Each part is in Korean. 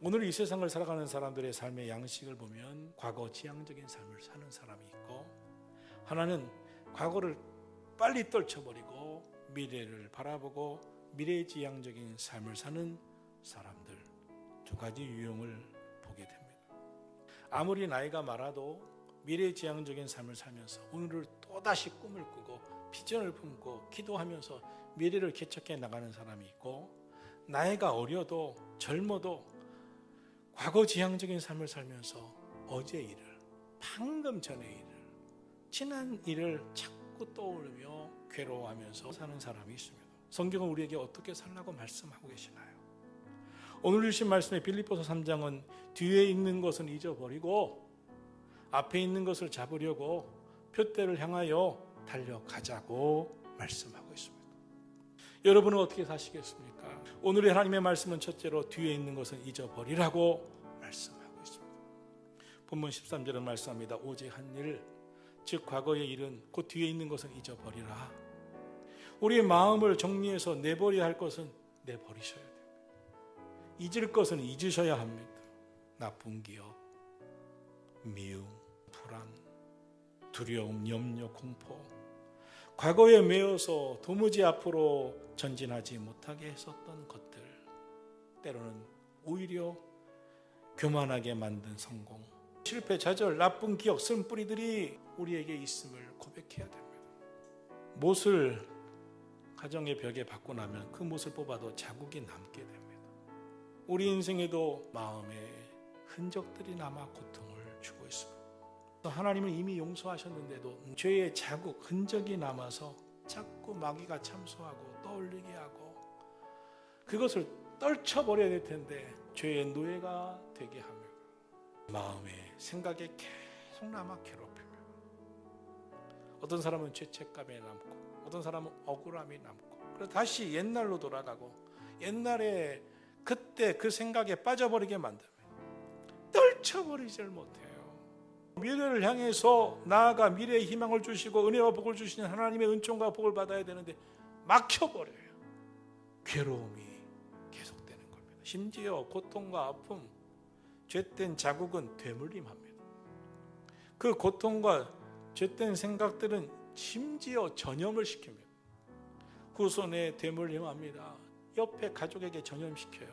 오늘 이 세상을 살아가는 사람들의 삶의 양식을 보면 과거 지향적인 삶을 사는 사람이 있고, 하나는 과거를 빨리 떨쳐버리고 미래를 바라보고 미래지향적인 삶을 사는 사람들, 두 가지 유형을 보게 됩니다. 아무리 나이가 많아도 미래지향적인 삶을 살면서 오늘을 또다시 꿈을 꾸고 비전을 품고 기도하면서 미래를 개척해 나가는 사람이 있고, 나이가 어려도 젊어도 과거지향적인 삶을 살면서 어제 일을, 방금 전의 일을, 지난 일을 자꾸 떠올리며 괴로워하면서 사는 사람이 있습니다. 성경은 우리에게 어떻게 살라고 말씀하고 계시나요? 오늘 주신 말씀의 빌립보서 3장은 뒤에 있는 것은 잊어버리고 앞에 있는 것을 잡으려고 표대를 향하여 달려가자고 말씀하고 있습니다. 여러분은 어떻게 사시겠습니까? 오늘의 하나님의 말씀은 첫째로 뒤에 있는 것은 잊어버리라고 말씀하고 있습니다. 본문 13절은 말씀합니다. 오직 한 일, 즉 과거의 일은 그 뒤에 있는 것은 잊어버리라. 우리의 마음을 정리해서 내버려야 할 것은 내버리셔야 됩니다. 잊을 것은 잊으셔야 합니다. 나쁜 기억, 미움, 불안, 두려움, 염려, 공포, 과거에 매여서 도무지 앞으로 전진하지 못하게 했었던 것들, 때로는 오히려 교만하게 만든 성공, 실패, 좌절, 나쁜 기억, 쓴뿌리들이 우리에게 있음을 고백해야 됩니다. 못을 가정의 벽에 박고 나면 그 못을 뽑아도 자국이 남게 됩니다. 우리 인생에도 마음에 흔적들이 남아 고통을 주고 있습니다. 하나님은 이미 용서하셨는데도 죄의 자국, 흔적이 남아서 자꾸 마귀가 참소하고 떠올리게 하고 그것을 떨쳐버려야 될 텐데 죄의 노예가 되게 하며 마음에 생각에 계속 남아 괴롭히며, 어떤 사람은 죄책감에 남고 어떤 사람은 억울함이 남고, 그래서 다시 옛날로 돌아가고 옛날에 그때 그 생각에 빠져버리게 만듭니다. 떨쳐버리질 못해요. 미래를 향해서 나아가 미래의 희망을 주시고 은혜와 복을 주시는 하나님의 은총과 복을 받아야 되는데 막혀버려요. 괴로움이 계속되는 겁니다. 심지어 고통과 아픔, 죄된 자국은 되물림합니다. 그 고통과 죄된 생각들은 심지어 전염을 시킵니다. 후손에 되물림합니다. 옆에 가족에게 전염시켜요.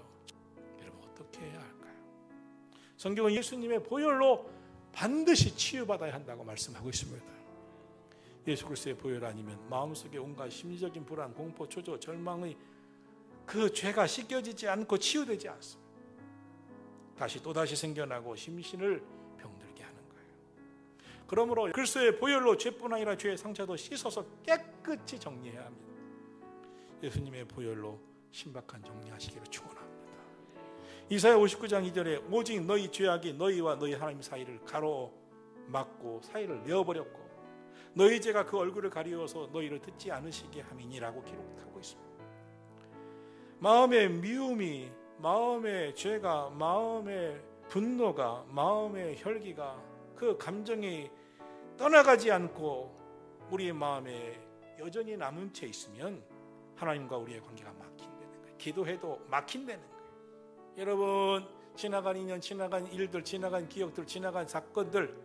여러분 어떻게 해야 할까요? 성경은 예수님의 보혈로 반드시 치유받아야 한다고 말씀하고 있습니다. 예수 그리스도의 보혈 아니면 마음속에 온갖 심리적인 불안, 공포, 초조, 절망의 그 죄가 씻겨지지 않고 치유되지 않습니다. 또다시 생겨나고 심신을 병들게 하는 거예요. 그러므로 그리스도의 보혈로 죄뿐 아니라 죄의 상처도 씻어서 깨끗이 정리해야 합니다. 예수님의 보혈로 신박한 정리하시기를 축원합니다. 이사야 59장 2절에 오직 너희 죄악이 너희와 너희 하나님 사이를 가로막고 사이를 내어버렸고 너희 죄가 그 얼굴을 가리워서 너희를 듣지 않으시게 함이니라고 기록하고 있습니다. 마음의 미움이, 마음의 죄가, 마음의 분노가, 마음의 혈기가, 그 감정이 떠나가지 않고 우리의 마음에 여전히 남은 채 있으면 하나님과 우리의 관계가 막힌다는 거예요. 기도해도 막힌다는 거예요. 여러분, 지나간 인연, 지나간 일들, 지나간 기억들, 지나간 사건들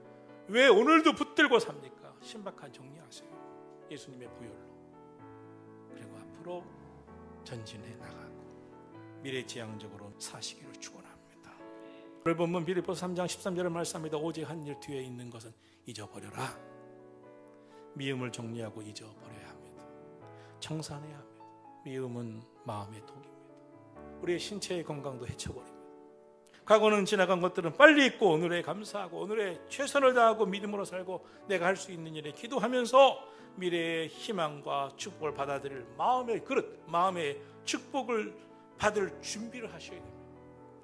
왜 오늘도 붙들고 삽니까? 신박한 정리하세요. 예수님의 보혈로. 그리고 앞으로 전진해 나가고 미래지향적으로 사시기를 축원합니다. 오늘 본문 빌립보서 3장 13절을 말씀합니다. 오직 한 일 뒤에 있는 것은 잊어버려라. 미움을 정리하고 잊어버려야 합니다. 청산해야 합니다. 미움은 마음의 독입니다. 우리의 신체의 건강도 해쳐버립니다. 과거는 지나간 것들은 빨리 잊고 오늘에 감사하고 오늘에 최선을 다하고 믿음으로 살고 내가 할 수 있는 일에 기도하면서 미래의 희망과 축복을 받아들일 마음의 그릇, 마음의 축복을 받을 준비를 하셔야 됩니다.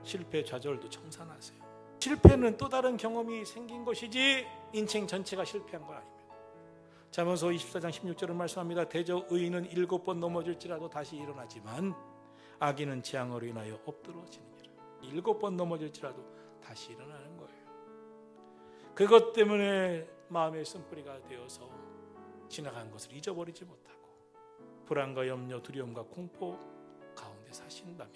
실패, 좌절도 청산하세요. 실패는 또 다른 경험이 생긴 것이지 인생 전체가 실패한 건 아닙니다. 잠언서 24장 16절을 말씀합니다. 대저 의인은 7번 넘어질지라도 다시 일어나지만 악인은 재앙으로 인하여 엎드러지느니라. 7번 넘어질지라도 다시 일어나는 거예요. 그것 때문에 마음의 쓴뿌리가 되어서 지나간 것을 잊어버리지 못하고, 못 불안과 염려, 두려움과 공포 가운데 사신다면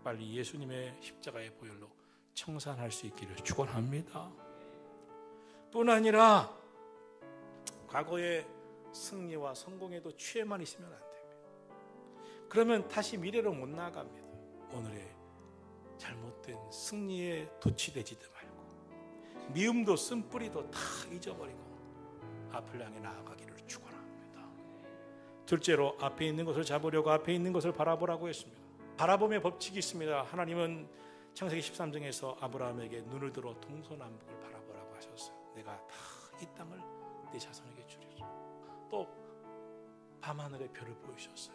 빨리 예수님의 십자가의 보혈로 청산할 수 있기를 축원합니다. 뿐 아니라 과거의 승리와 성공에도 취해만 있으면 안 됩니다. 그러면 다시 미래로 못 나갑니다. 오늘의 잘못된 승리에 도취되지도 말고 미움도 쓴뿌리도 다 잊어버리고 앞을 향해 나아가기를 축원합니다. 둘째로 앞에 있는 것을 잡으려고 앞에 있는 것을 바라보라고 했습니다. 바라봄의 법칙이 있습니다. 하나님은 창세기 13장에서 아브라함에게 눈을 들어 동서남북을 바라보라고 하셨어요. 내가 다 이 땅을 내 자손에게 주리라. 또 밤하늘의 별을 보이셨어요.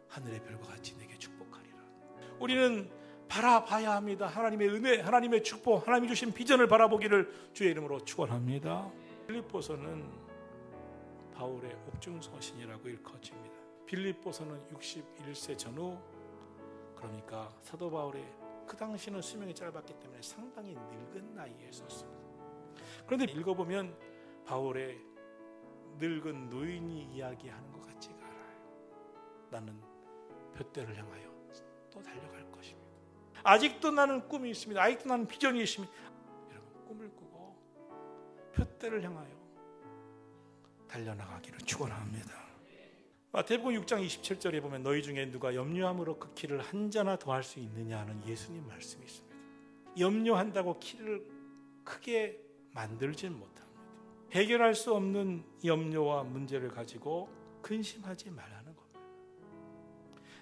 하늘의 별과 같이 내게 축복하리라. 우리는 바라봐야 합니다. 하나님의 은혜, 하나님의 축복, 하나님이 주신 비전을 바라보기를 주의 이름으로 축원합니다. 빌립보서는 바울의 옥중서신이라고 일컬어집니다. 빌립보서는 61세 전후, 그러니까 사도 바울의 그 당시는 수명이 짧았기 때문에 상당히 늙은 나이에 썼습니다. 그런데 읽어보면 바울의 늙은 노인이 이야기하는 것 같지가 않아요. 나는 둯대를 향하여 또 달려갈 것입니다. 아직도 나는 꿈이 있습니다. 아직도 나는 비전이 있습니다. 여러분, 꿈을 꾸고 둯대를 향하여 달려나가기를 축원합니다. 마태복음 6장 27절에 보면 너희 중에 누가 염려함으로 그 키를 한 자나 더 할 수 있느냐 하는 예수님 말씀이 있습니다. 염려한다고 키를 크게 만들진 못합니다. 해결할 수 없는 염려와 문제를 가지고 근심하지 말라는 겁니다.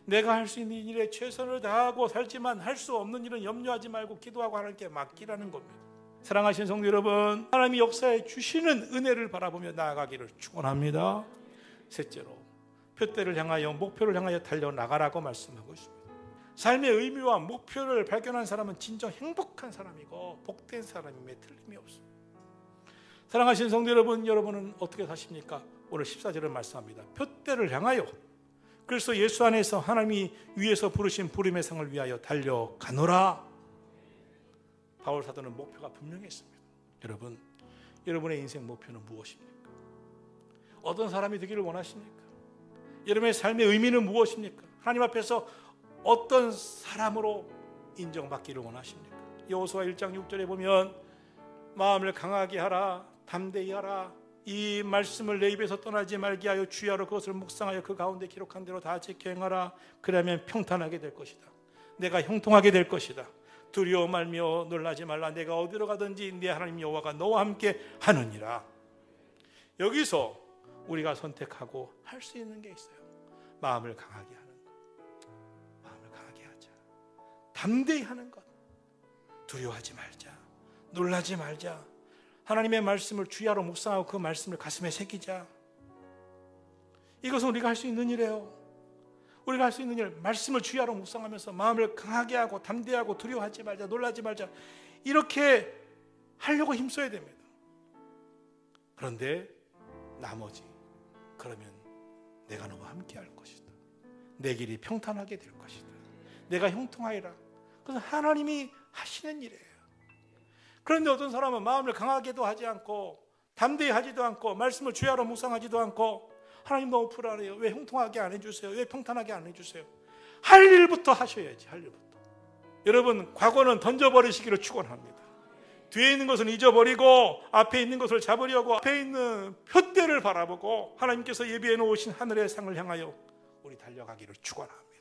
내가 할 수 있는 일에 최선을 다하고 살지만 할 수 없는 일은 염려하지 말고 기도하고 하나님께 맡기라는 겁니다. 사랑하시는 성도 여러분, 하나님이 역사에 주시는 은혜를 바라보며 나아가기를 축원합니다. 셋째로 둯대를 향하여 목표를 향하여 달려나가라고 말씀하고 있습니다. 삶의 의미와 목표를 발견한 사람은 진정 행복한 사람이고 복된 사람임에 틀림이 없습니다. 사랑하시는 성도 여러분, 여러분은 어떻게 사십니까? 오늘 14절을 말씀합니다. 둯대를 향하여, 그래서 예수 안에서 하나님이 위에서 부르신 부름의 상을 위하여 달려가노라. 바울 사도는 목표가 분명했습니다. 여러분, 여러분의 인생 목표는 무엇입니까? 어떤 사람이 되기를 원하십니까? 여러분의 삶의 의미는 무엇입니까? 하나님 앞에서 어떤 사람으로 인정받기를 원하십니까? 여호수아 1장 6절에 보면 마음을 강하게 하라, 담대히 하라, 이 말씀을 내 입에서 떠나지 말게 하여 주야로 그것을 묵상하여 그 가운데 기록한 대로 다 지켜 행하라. 그러면 평탄하게 될 것이다. 내가 형통하게 될 것이다. 두려워 말며 놀라지 말라. 내가 어디로 가든지 네 하나님 여호와가 너와 함께 하느니라. 여기서 우리가 선택하고 할 수 있는 게 있어요. 마음을 강하게 하는 것, 마음을 강하게 하자. 담대히 하는 것, 두려워하지 말자, 놀라지 말자. 하나님의 말씀을 주야로 묵상하고 그 말씀을 가슴에 새기자. 이것은 우리가 할 수 있는 일이에요. 우리가 할 수 있는 일, 말씀을 주야로 묵상하면서 마음을 강하게 하고 담대하고 두려워하지 말자, 놀라지 말자, 이렇게 하려고 힘써야 됩니다. 그런데 나머지, 그러면 내가 너와 함께 할 것이다. 내 길이 평탄하게 될 것이다. 내가 형통하리라. 그것은 하나님이 하시는 일이에요. 그런데 어떤 사람은 마음을 강하게도 하지 않고 담대히 하지도 않고 말씀을 주야로 묵상하지도 않고 하나님 너무 불안해요. 왜 형통하게 안 해주세요? 왜 평탄하게 안 해주세요? 할 일부터 하셔야지. 할 일부터. 여러분, 과거는 던져버리시기를 축원합니다. 뒤에 있는 것은 잊어버리고 앞에 있는 것을 잡으려고 앞에 있는 푯대를 바라보고 하나님께서 예비해 놓으신 하늘의 상을 향하여 우리 달려가기를 축원합니다.